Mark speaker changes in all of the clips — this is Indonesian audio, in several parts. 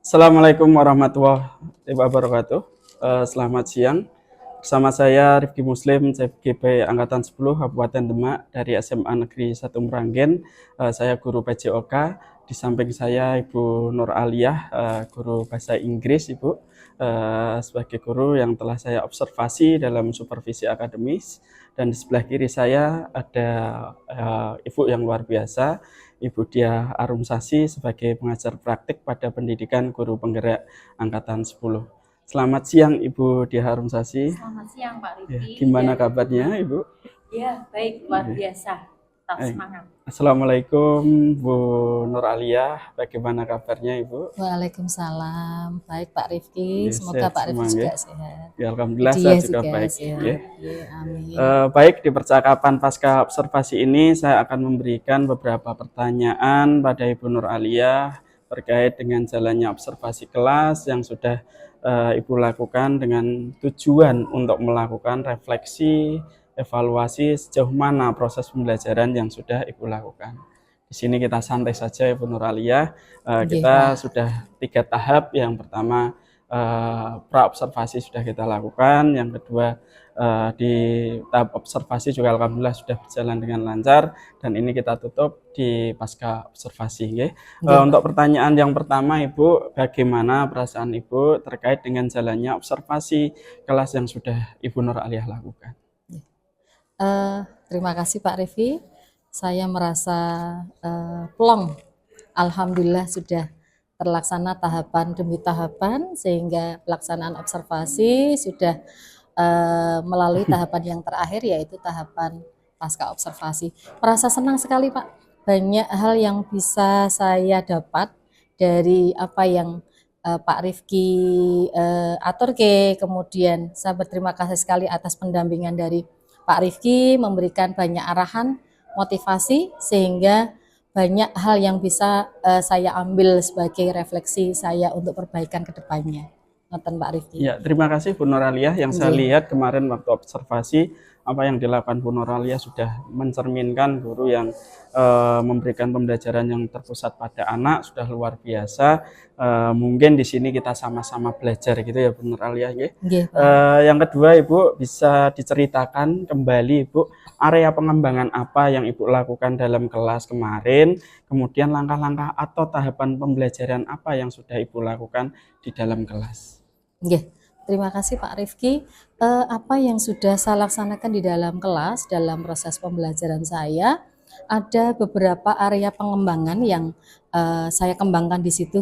Speaker 1: Assalamualaikum warahmatullahi wabarakatuh. Selamat siang. Bersama saya Rifki Muslim, CGP Angkatan 10 Kabupaten Demak dari SMA Negeri 1 Meranggen. Saya guru PJOK. Di samping saya Ibu Nur Aliyah, guru bahasa Inggris, Ibu. Sebagai guru yang telah saya observasi dalam supervisi akademis. Dan di sebelah kiri saya ada Ibu yang luar biasa, Ibu Diah Arumsasi sebagai pengajar praktik pada pendidikan guru penggerak Angkatan 10. Selamat siang Ibu Diah Arumsasi.
Speaker 2: Selamat siang Pak
Speaker 1: Ya,
Speaker 2: Rifki.
Speaker 1: gimana kabarnya Ibu?
Speaker 2: Ya, baik, luar biasa. Tetap semangat.
Speaker 1: Assalamualaikum Bu Nur Aliyah, bagaimana kabarnya Ibu?
Speaker 3: Waalaikumsalam, baik Pak Rifki, semoga
Speaker 1: Sehat
Speaker 3: Pak Rifki
Speaker 1: semua,
Speaker 3: juga
Speaker 1: ya?
Speaker 3: sehat.
Speaker 1: Ya, alhamdulillah
Speaker 3: Dia
Speaker 1: saya juga
Speaker 3: juga
Speaker 1: baik.
Speaker 3: sehat.
Speaker 1: Ya.
Speaker 3: Ya, amin.
Speaker 1: Baik, di percakapan pasca observasi ini saya akan memberikan beberapa pertanyaan pada Ibu Nur Aliyah terkait dengan jalannya observasi kelas yang sudah Ibu lakukan dengan tujuan untuk melakukan refleksi, evaluasi sejauh mana proses pembelajaran yang sudah Ibu lakukan. Di sini kita santai saja Ibu Nur Aliyah. Kita sudah 3 tahap. Yang pertama pra-observasi sudah kita lakukan. Yang kedua di tahap observasi juga alhamdulillah sudah berjalan dengan lancar, dan ini kita tutup di pasca observasi. Untuk pertanyaan yang pertama Ibu, bagaimana perasaan Ibu terkait dengan jalannya observasi kelas yang sudah Ibu Nur Aliyah lakukan?
Speaker 3: Terima kasih Pak Rifki, saya merasa plong, alhamdulillah sudah terlaksana tahapan demi tahapan sehingga pelaksanaan observasi sudah melalui tahapan yang terakhir, yaitu tahapan pasca observasi. Merasa senang sekali Pak, banyak hal yang bisa saya dapat dari apa yang Pak Rifki aturke. Kemudian saya berterima kasih sekali atas pendampingan dari Pak Rifki, memberikan banyak arahan, motivasi, sehingga banyak hal yang bisa saya ambil sebagai refleksi saya untuk perbaikan ke depannya. Pak Rifki.
Speaker 1: Ya, terima kasih Bu Nur Aliyah. Yang saya lihat kemarin waktu observasi, apa yang dilakukan Bu Nur Aliyah sudah mencerminkan guru yang memberikan pembelajaran yang terpusat pada anak, sudah luar biasa. Mungkin di sini kita sama-sama belajar gitu ya Bu Nur Aliyah. Yang kedua Ibu, bisa diceritakan kembali Ibu, area pengembangan apa yang Ibu lakukan dalam kelas kemarin, kemudian langkah-langkah atau tahapan pembelajaran apa yang sudah Ibu lakukan di dalam kelas.
Speaker 3: Terima kasih Pak Rifki. Apa yang sudah saya laksanakan di dalam kelas dalam proses pembelajaran saya, ada beberapa area pengembangan yang saya kembangkan di situ,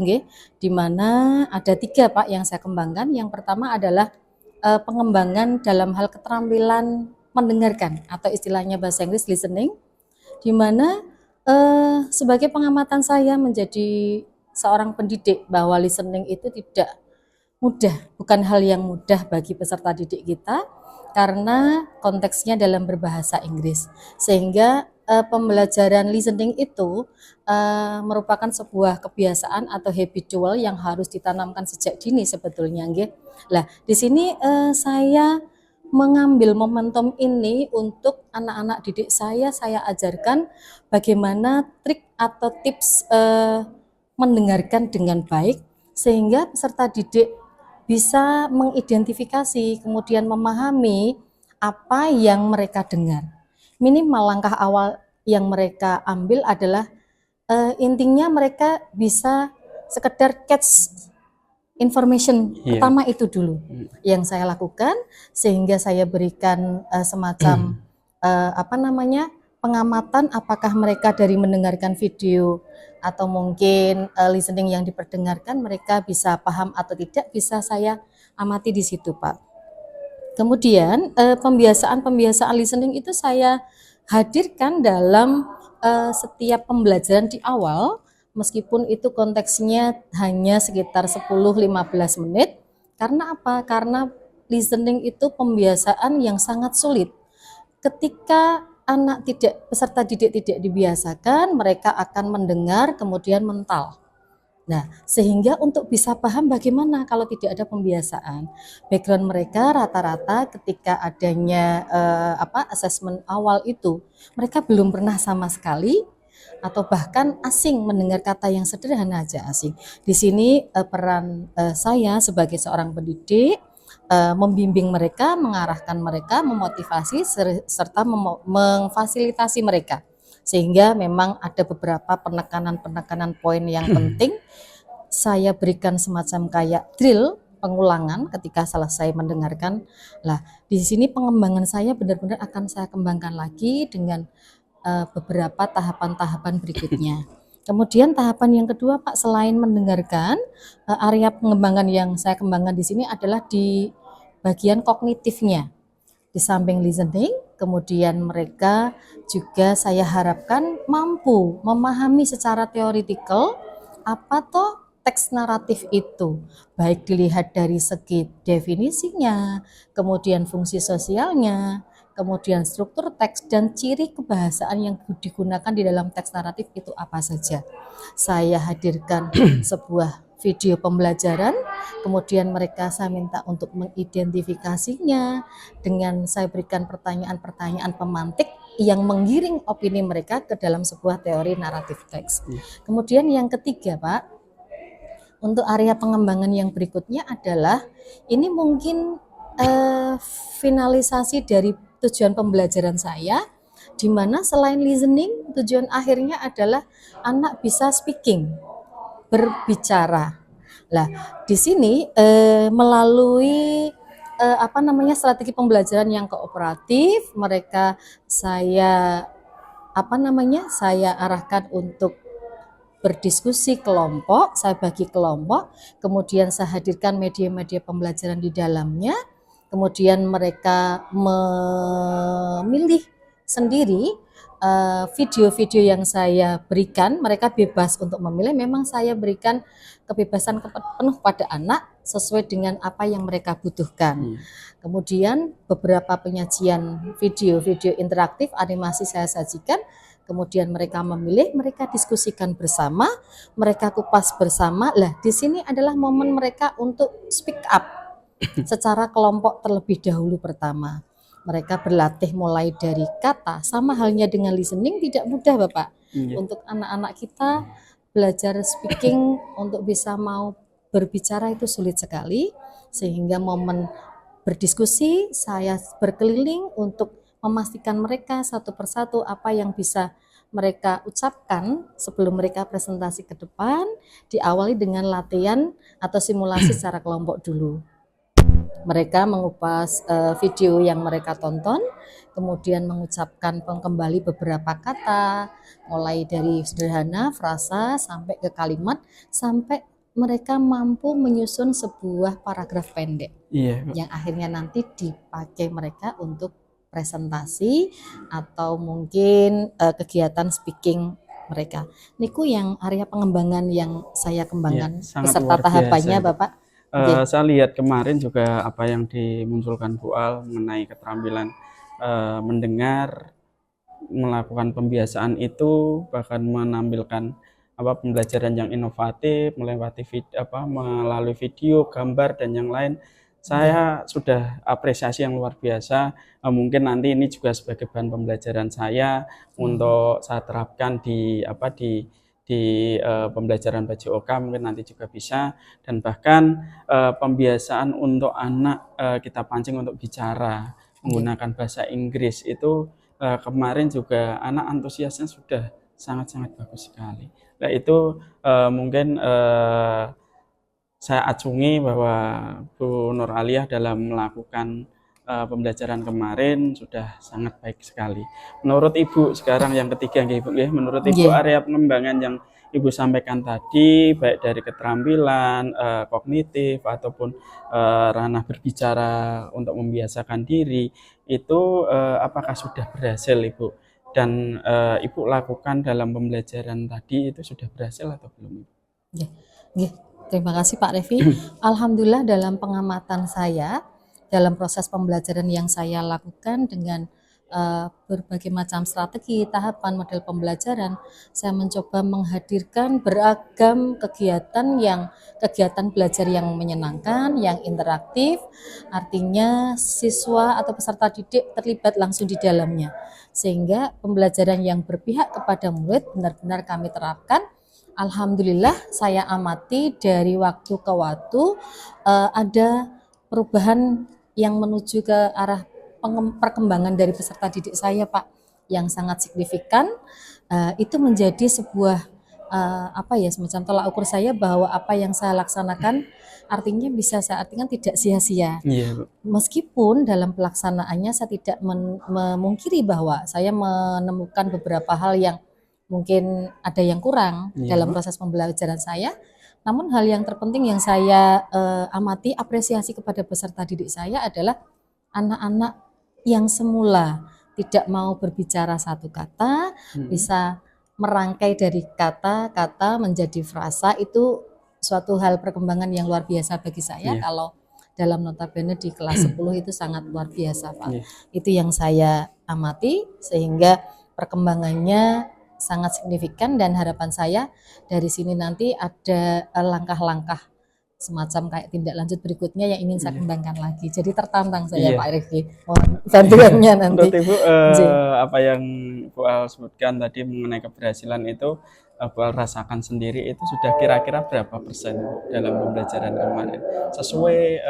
Speaker 3: di mana ada 3 Pak yang saya kembangkan. Yang pertama adalah pengembangan dalam hal keterampilan mendengarkan atau istilahnya bahasa Inggris listening, di mana sebagai pengamatan saya menjadi seorang pendidik bahwa listening itu tidak mudah, bukan hal yang mudah bagi peserta didik kita karena konteksnya dalam berbahasa Inggris, sehingga pembelajaran listening itu merupakan sebuah kebiasaan atau habitual yang harus ditanamkan sejak dini sebetulnya. Lah, di sini saya mengambil momentum ini untuk anak-anak didik saya ajarkan bagaimana trik atau tips mendengarkan dengan baik sehingga peserta didik bisa mengidentifikasi, kemudian memahami apa yang mereka dengar. Minimal langkah awal yang mereka ambil adalah intinya mereka bisa sekedar catch information. Pertama itu dulu yang saya lakukan, sehingga saya berikan semacam pengamatan apakah mereka dari mendengarkan video atau mungkin listening yang diperdengarkan mereka bisa paham atau tidak, bisa saya amati di situ Pak. Kemudian pembiasaan listening itu saya hadirkan dalam setiap pembelajaran di awal, meskipun itu konteksnya hanya sekitar 10-15 menit. Karena apa? Karena listening itu pembiasaan yang sangat sulit. Ketika peserta didik tidak dibiasakan, mereka akan mendengar kemudian mental. Nah, sehingga untuk bisa paham bagaimana kalau tidak ada pembiasaan. Background mereka rata-rata ketika adanya asesmen awal itu, mereka belum pernah sama sekali atau bahkan asing, mendengar kata yang sederhana aja asing. Di sini peran saya sebagai seorang pendidik membimbing mereka, mengarahkan mereka, memotivasi serta memfasilitasi mereka. Sehingga memang ada beberapa penekanan-penekanan poin yang penting. Saya berikan semacam kayak drill pengulangan ketika selesai mendengarkan. Lah, di sini pengembangan saya benar-benar akan saya kembangkan lagi dengan beberapa tahapan-tahapan berikutnya. Kemudian tahapan yang kedua, Pak, selain mendengarkan, area pengembangan yang saya kembangkan di sini adalah di bagian kognitifnya. Di samping listening, kemudian mereka juga saya harapkan mampu memahami secara teoritikal apa toh teks naratif itu, baik dilihat dari segi definisinya, kemudian fungsi sosialnya, kemudian struktur teks dan ciri kebahasaan yang digunakan di dalam teks naratif itu apa saja. Saya hadirkan sebuah video pembelajaran, kemudian mereka saya minta untuk mengidentifikasinya dengan saya berikan pertanyaan-pertanyaan pemantik yang menggiring opini mereka ke dalam sebuah teori naratif teks. Kemudian yang ketiga, Pak, untuk area pengembangan yang berikutnya adalah ini mungkin finalisasi dari tujuan pembelajaran saya, di mana selain listening, tujuan akhirnya adalah anak bisa speaking, berbicara. Lah, di sini melalui strategi pembelajaran yang kooperatif, mereka saya arahkan untuk berdiskusi kelompok, saya bagi kelompok, kemudian saya hadirkan media-media pembelajaran di dalamnya, kemudian mereka memilih sendiri video-video yang saya berikan, mereka bebas untuk memilih, memang saya berikan kebebasan penuh pada anak sesuai dengan apa yang mereka butuhkan. Kemudian beberapa penyajian video-video interaktif, animasi saya sajikan, kemudian mereka memilih, mereka diskusikan bersama, mereka kupas bersama. Lah, di sini adalah momen mereka untuk speak up secara kelompok terlebih dahulu pertama. Mereka berlatih mulai dari kata, sama halnya dengan listening, tidak mudah Bapak. Untuk anak-anak kita belajar speaking untuk bisa mau berbicara itu sulit sekali, sehingga momen berdiskusi saya berkeliling untuk memastikan mereka satu persatu apa yang bisa mereka ucapkan sebelum mereka presentasi ke depan, diawali dengan latihan atau simulasi secara kelompok dulu. Mereka mengupas video yang mereka tonton, kemudian mengucapkan kembali beberapa kata, mulai dari sederhana, frasa, sampai ke kalimat, sampai mereka mampu menyusun sebuah paragraf pendek, yang akhirnya nanti dipakai mereka untuk presentasi atau mungkin kegiatan speaking mereka. Niku yang area pengembangan yang saya kembangkan beserta tahapannya, Bapak.
Speaker 1: Saya lihat kemarin juga apa yang dimunculkan Bu Al mengenai keterampilan mendengar, melakukan pembiasaan itu, bahkan menampilkan pembelajaran yang inovatif melalui video, gambar dan yang lain. Saya sudah apresiasi yang luar biasa. Mungkin nanti ini juga sebagai bahan pembelajaran saya untuk saya terapkan di pembelajaran BJOK, mungkin nanti juga bisa. Dan bahkan pembiasaan untuk anak kita pancing untuk bicara menggunakan bahasa Inggris itu kemarin juga anak antusiasnya sudah sangat-sangat bagus sekali. Nah itu mungkin saya acungi bahwa Bu Nur Aliyah dalam melakukan pembelajaran kemarin sudah sangat baik sekali. Menurut Ibu sekarang yang ketiga, menurut Ibu area pengembangan yang Ibu sampaikan tadi, baik dari keterampilan kognitif ataupun ranah berbicara untuk membiasakan diri, itu apakah sudah berhasil Ibu? Dan Ibu lakukan dalam pembelajaran tadi itu sudah berhasil atau belum?
Speaker 3: Terima kasih Pak Revi. Alhamdulillah dalam pengamatan saya, dalam proses pembelajaran yang saya lakukan dengan berbagai macam strategi, tahapan, model pembelajaran, saya mencoba menghadirkan beragam kegiatan belajar yang menyenangkan, yang interaktif, artinya siswa atau peserta didik terlibat langsung di dalamnya, sehingga pembelajaran yang berpihak kepada murid benar-benar kami terapkan. Alhamdulillah saya amati dari waktu ke waktu ada perubahan yang menuju ke arah perkembangan dari peserta didik saya, Pak, yang sangat signifikan. Itu menjadi sebuah semacam tolak ukur saya bahwa apa yang saya laksanakan artinya bisa saya artikan tidak sia-sia.
Speaker 1: Iya, Bu.
Speaker 3: Meskipun dalam pelaksanaannya saya tidak memungkiri bahwa saya menemukan beberapa hal yang mungkin ada yang kurang dalam proses pembelajaran saya. Namun hal yang terpenting yang saya amati, apresiasi kepada peserta didik saya adalah anak-anak yang semula tidak mau berbicara satu kata, bisa merangkai dari kata-kata menjadi frasa. Itu suatu hal perkembangan yang luar biasa bagi saya. Kalau dalam notabene di kelas 10 itu sangat luar biasa, Pak. Itu yang saya amati, sehingga perkembangannya sangat signifikan, dan harapan saya dari sini nanti ada langkah-langkah semacam kayak tindak lanjut berikutnya yang ingin saya kembangkan lagi. Jadi tertantang saya, Pak Rifki, mohon bantuannya nanti.
Speaker 1: Menurut Ibu, apa yang Bu Al sebutkan tadi mengenai keberhasilan itu, Bu Al rasakan sendiri itu sudah kira-kira berapa persen, Bu, dalam pembelajaran kemarin? Sesuai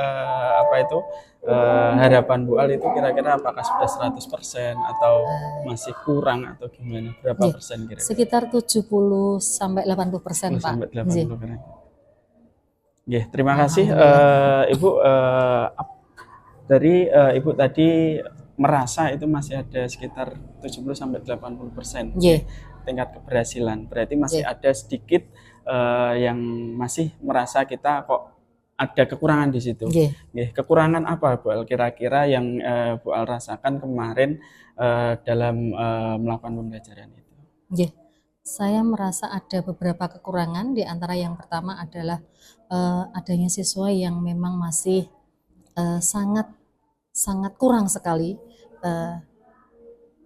Speaker 1: harapan Bu Al itu kira-kira apakah sudah 100% atau masih kurang atau gimana? Berapa persen kira-kira?
Speaker 3: Sekitar 70 sampai 80%, Pak.
Speaker 1: Sampai 80%. Terima kasih Ibu. Dari Ibu tadi merasa itu masih ada sekitar 70 sampai 80% tingkat keberhasilan. Berarti masih ada sedikit yang masih merasa kita kok ada kekurangan di situ. Kekurangan apa, Bu Al, kira-kira yang Bu Al rasakan kemarin dalam melakukan pembelajaran itu?
Speaker 3: Saya merasa ada beberapa kekurangan. Di antara yang pertama adalah adanya siswa yang memang masih sangat kurang sekali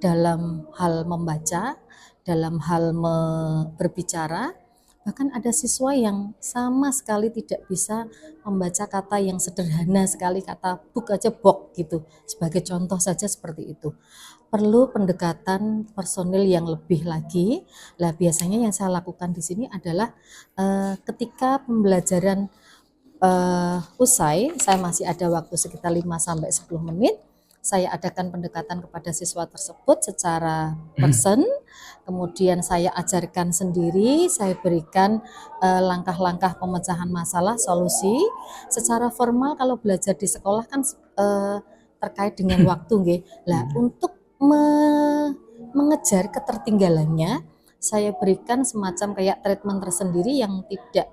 Speaker 3: dalam hal membaca, dalam hal berbicara. Bahkan ada siswa yang sama sekali tidak bisa membaca kata yang sederhana sekali, kata buk aja bok gitu. Sebagai contoh saja seperti itu. Perlu pendekatan personil yang lebih lagi. Lah biasanya yang saya lakukan di sini adalah ketika pembelajaran usai, saya masih ada waktu sekitar 5 sampai 10 menit. Saya adakan pendekatan kepada siswa tersebut secara person, kemudian saya ajarkan sendiri, saya berikan langkah-langkah pemecahan masalah, solusi. Secara formal kalau belajar di sekolah kan terkait dengan waktu, untuk mengejar ketertinggalannya, saya berikan semacam kayak treatment tersendiri yang tidak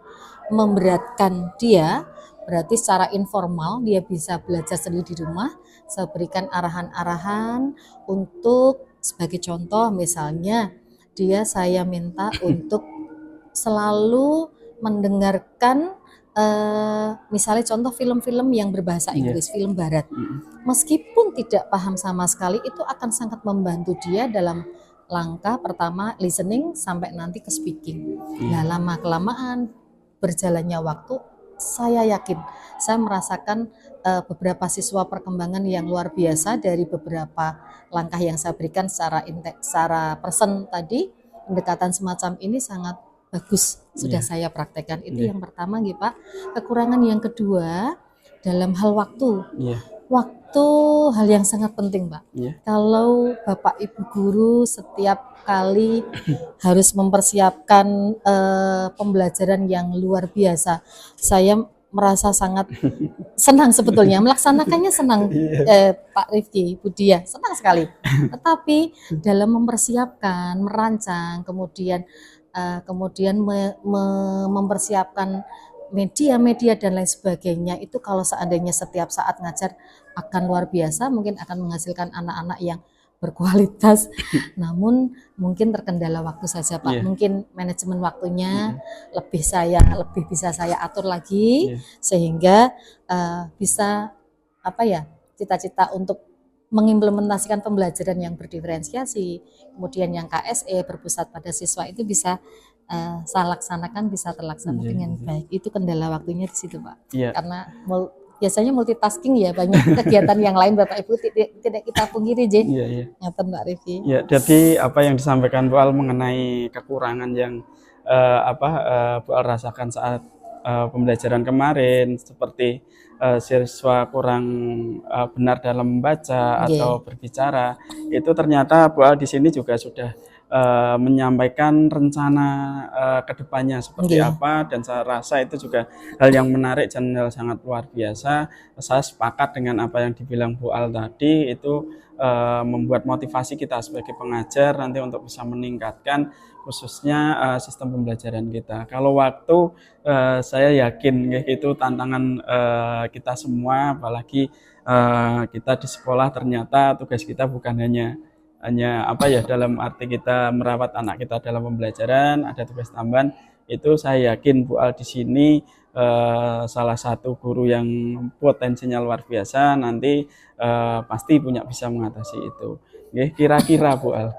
Speaker 3: memberatkan dia. Berarti secara informal dia bisa belajar sendiri di rumah. Saya berikan arahan-arahan untuk, sebagai contoh misalnya, saya minta untuk selalu mendengarkan misalnya contoh film-film yang berbahasa Inggris, film barat. Meskipun tidak paham sama sekali, itu akan sangat membantu dia dalam langkah pertama listening sampai nanti ke speaking. Nah, lama-kelamaan berjalannya waktu, saya yakin saya merasakan beberapa siswa perkembangan yang luar biasa dari beberapa langkah yang saya berikan secara person tadi. Pendekatan semacam ini sangat bagus sudah saya praktekkan. Itu yang pertama, Pak. Kekurangan yang kedua dalam hal waktu. Waktu hal yang sangat penting, Pak. Kalau Bapak Ibu guru setiap kali harus mempersiapkan pembelajaran yang luar biasa, saya merasa sangat senang sebetulnya melaksanakannya, senang Pak Rifki, Bu Dia, senang sekali. Tetapi dalam mempersiapkan, merancang, kemudian mempersiapkan media-media dan lain sebagainya, itu kalau seandainya setiap saat ngajar akan luar biasa, mungkin akan menghasilkan anak-anak yang berkualitas. Namun mungkin terkendala waktu saja, Pak. Mungkin manajemen waktunya lebih bisa saya atur lagi, sehingga bisa cita-cita untuk mengimplementasikan pembelajaran yang berdiferensiasi, kemudian yang KSE berpusat pada siswa itu bisa saya laksanakan, bisa terlaksana dengan baik. Itu kendala waktunya di situ, Pak. Karena biasanya multitasking ya, banyak kegiatan yang lain Bapak Ibu tidak kita pungkiri, J. Ngaten Mbak Rifki.
Speaker 1: Ya, jadi apa yang disampaikan Bu Al mengenai kekurangan yang Bu Al rasakan saat pembelajaran kemarin, seperti siswa kurang benar dalam membaca atau berbicara, itu ternyata Bu Al di sini juga sudah menyampaikan rencana kedepannya seperti apa, dan saya rasa itu juga hal yang menarik dan hal sangat luar biasa. Saya sepakat dengan apa yang dibilang Bu Al tadi, itu membuat motivasi kita sebagai pengajar nanti untuk bisa meningkatkan khususnya sistem pembelajaran kita. Kalau waktu saya yakin itu tantangan kita semua, apalagi kita di sekolah ternyata tugas kita bukan hanya dalam arti kita merawat anak kita dalam pembelajaran, ada tugas tambahan. Itu saya yakin Bu Al di sini salah satu guru yang potensinya luar biasa, nanti pasti bisa mengatasi itu. Kira-kira Bu Al,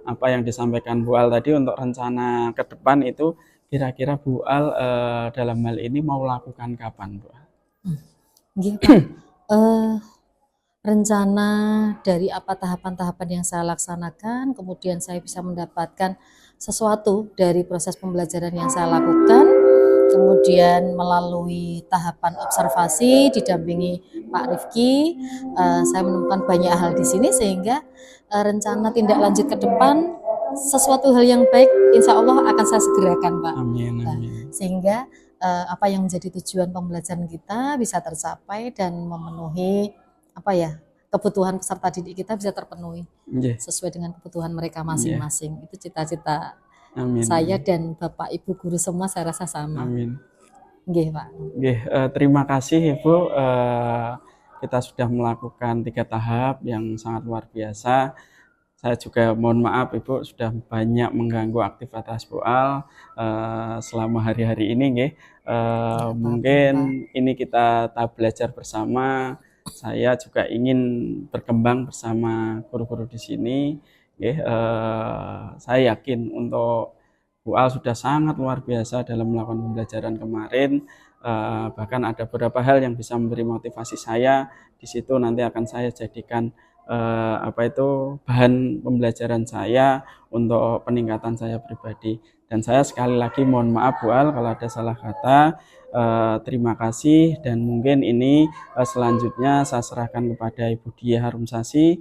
Speaker 1: apa yang disampaikan Bu Al tadi untuk rencana ke depan itu, kira-kira Bu Al dalam hal ini mau lakukan kapan, Bu Al?
Speaker 3: Rencana dari apa tahapan-tahapan yang saya laksanakan, kemudian saya bisa mendapatkan sesuatu dari proses pembelajaran yang saya lakukan, kemudian melalui tahapan observasi didampingi Pak Rifki, saya menemukan banyak hal di sini, sehingga rencana tindak lanjut ke depan sesuatu hal yang baik insya Allah akan saya segerakan, Pak.
Speaker 1: Amin, amin.
Speaker 3: Sehingga apa yang menjadi tujuan pembelajaran kita bisa tercapai dan memenuhi kebutuhan peserta didik kita bisa terpenuhi sesuai dengan kebutuhan mereka masing-masing. Itu cita-cita saya dan Bapak Ibu guru semua, saya rasa sama.
Speaker 1: Amin.
Speaker 3: Pak.
Speaker 1: Terima kasih Ibu. Kita sudah melakukan 3 tahap yang sangat luar biasa. Saya juga mohon maaf Ibu sudah banyak mengganggu aktivitas Bu Al selama hari-hari ini. Mungkin ini kita tahap belajar bersama. Saya juga ingin berkembang bersama guru-guru di sini. Saya yakin untuk Bu Al sudah sangat luar biasa dalam melakukan pembelajaran kemarin. Bahkan ada beberapa hal yang bisa memberi motivasi saya. Di situ nanti akan saya jadikan bahan pembelajaran saya untuk peningkatan saya pribadi. Dan saya sekali lagi mohon maaf Bu Al kalau ada salah kata. Terima kasih, dan mungkin ini selanjutnya saya serahkan kepada Ibu Diah Harumsasi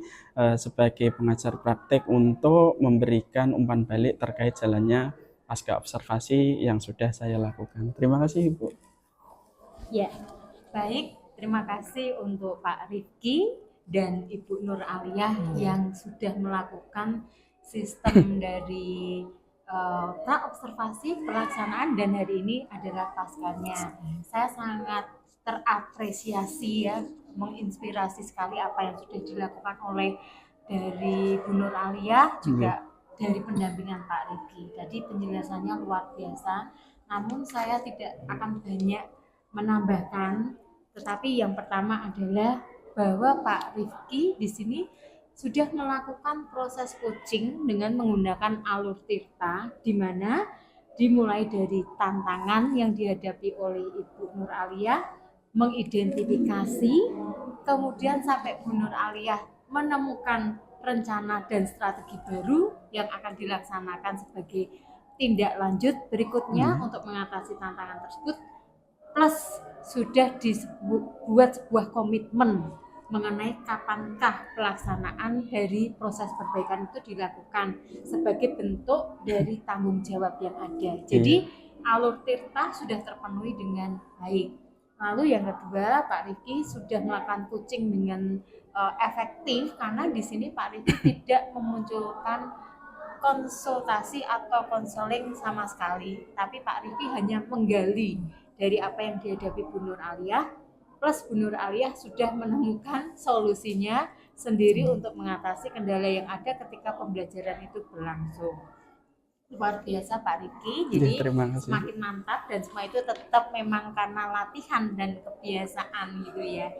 Speaker 1: sebagai pengajar praktek untuk memberikan umpan balik terkait jalannya pasca observasi yang sudah saya lakukan. Terima kasih Ibu.
Speaker 2: Ya, baik. Terima kasih untuk Pak Rifki dan Ibu Nur Aliyah yang sudah melakukan sistem dari observasi pelaksanaan, dan hari ini adalah paskanya. Saya sangat terapresiasi ya, menginspirasi sekali apa yang sudah dilakukan oleh dari Bu Nur Aliyah, juga dari pendampingan Pak Rifki. Tadi penjelasannya luar biasa, namun saya tidak akan banyak menambahkan, tetapi yang pertama adalah bahwa Pak Rifki di sini sudah melakukan proses coaching dengan menggunakan alur tirta, di mana dimulai dari tantangan yang dihadapi oleh Ibu Nur Aliyah, mengidentifikasi, kemudian sampai Bu Nur Aliyah menemukan rencana dan strategi baru yang akan dilaksanakan sebagai tindak lanjut berikutnya untuk mengatasi tantangan tersebut, plus sudah dibuat sebuah komitmen mengenai kapankah pelaksanaan dari proses perbaikan itu dilakukan sebagai bentuk dari tanggung jawab yang ada. Jadi alur tirta sudah terpenuhi dengan baik. Lalu yang kedua, Pak Rifki sudah melakukan coaching dengan efektif, karena di sini Pak Rifki tidak memunculkan konsultasi atau konseling sama sekali, tapi Pak Rifki hanya menggali dari apa yang dihadapi Bu Nur Aliyah, plus Bu Nur Aliyah sudah menemukan solusinya sendiri untuk mengatasi kendala yang ada ketika pembelajaran itu berlangsung. Luar biasa Pak Rifki, jadi semakin mantap, dan semua itu tetap memang karena latihan dan kebiasaan gitu ya.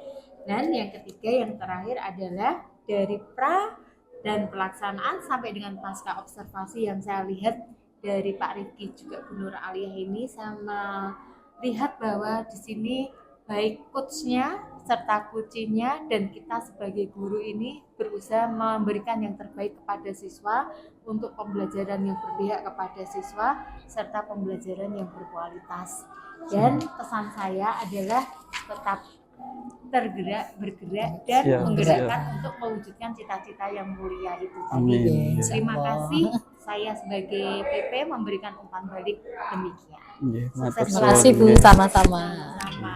Speaker 2: Dan yang ketiga, yang terakhir adalah dari pra dan pelaksanaan sampai dengan pasca observasi yang saya lihat dari Pak Rifki juga Bu Nur Aliyah ini, sama lihat bahwa di sini baik coachnya serta kuncinya dan kita sebagai guru ini berusaha memberikan yang terbaik kepada siswa untuk pembelajaran yang berpihak kepada siswa serta pembelajaran yang berkualitas. Dan pesan saya adalah tetap tergerak, bergerak, dan
Speaker 1: Siap,
Speaker 2: menggerakkan untuk mewujudkan cita-cita yang mulia itu tadi.
Speaker 1: Amin.
Speaker 2: Terima kasih, saya sebagai PP memberikan umpan balik demikian.
Speaker 1: Nggih, matur
Speaker 2: Sukses
Speaker 3: Terima kasih Bu,
Speaker 1: suwun.
Speaker 3: sama-sama.
Speaker 2: Sama.